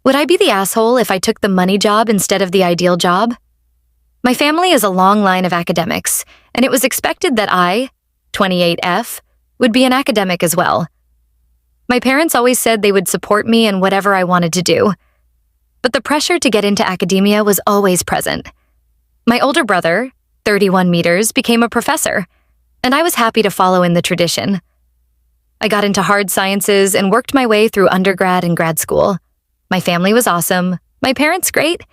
Would I be the asshole if I took the money job instead of the ideal job? My family is a long line of academics, and it was expected that I, 28F, would be an academic as well. My parents always said they would support me in whatever I wanted to do. But the pressure to get into academia was always present. My older brother, 31 meters, became a professor, and I was happy to follow in the tradition. I got into hard sciences and worked my way through undergrad and grad school. My family was awesome, my parents great,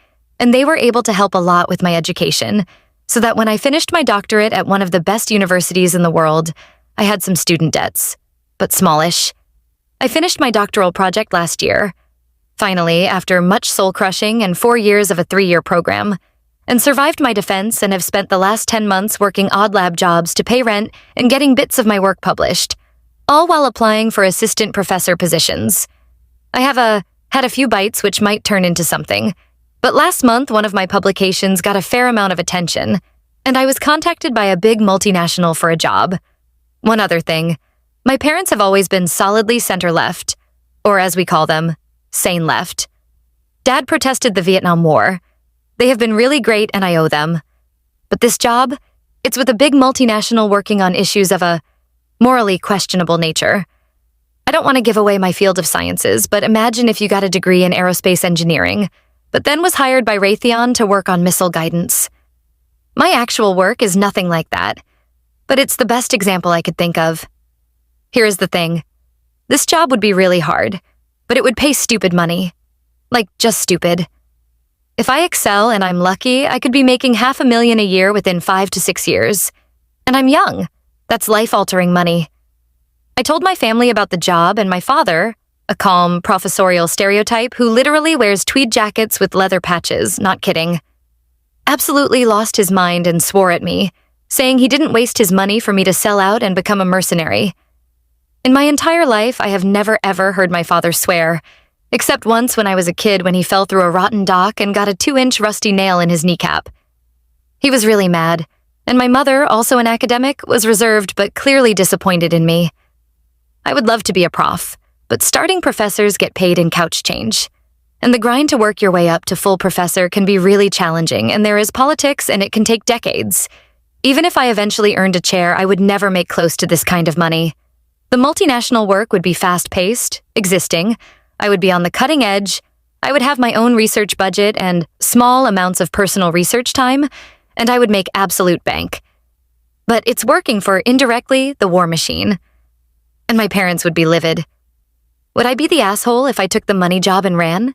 and they were able to help a lot with my education, so that when I finished my doctorate at one of the best universities in the world, I had some student debts, but smallish. I finished my doctoral project last year, finally, after much soul-crushing and 4 years of a 3-year program, and survived my defense and have spent the last 10 months working odd lab jobs to pay rent and getting bits of my work published, all while applying for assistant professor positions. I had a few bites which might turn into something, but last month one of my publications got a fair amount of attention, and I was contacted by a big multinational for a job. One other thing, my parents have always been solidly center-left, or as we call them, sane left. Dad protested the Vietnam War. They have been really great and I owe them. But this job, it's with a big multinational working on issues of a morally questionable nature. I don't want to give away my field of sciences, but imagine if you got a degree in aerospace engineering, but then was hired by Raytheon to work on missile guidance. My actual work is nothing like that, but it's the best example I could think of. Here is the thing. This job would be really hard, but it would pay stupid money. Like, just stupid. If I excel and I'm lucky, I could be making $500,000 a year within 5 to 6 years. And I'm young. That's life-altering money. I told my family about the job, and my father, a calm, professorial stereotype who literally wears tweed jackets with leather patches, not kidding, absolutely lost his mind and swore at me, saying he didn't waste his money for me to sell out and become a mercenary. In my entire life, I have never ever heard my father swear, except once when I was a kid when he fell through a rotten dock and got a 2-inch rusty nail in his kneecap. He was really mad, and my mother, also an academic, was reserved but clearly disappointed in me. I would love to be a prof, but starting professors get paid in couch change. And the grind to work your way up to full professor can be really challenging, and there is politics and it can take decades. Even if I eventually earned a chair, I would never make close to this kind of money. The multinational work would be fast-paced, existing, I would be on the cutting edge, I would have my own research budget and small amounts of personal research time, and I would make absolute bank. But it's working for, indirectly, the war machine. And my parents would be livid. Would I be the asshole if I took the money job and ran?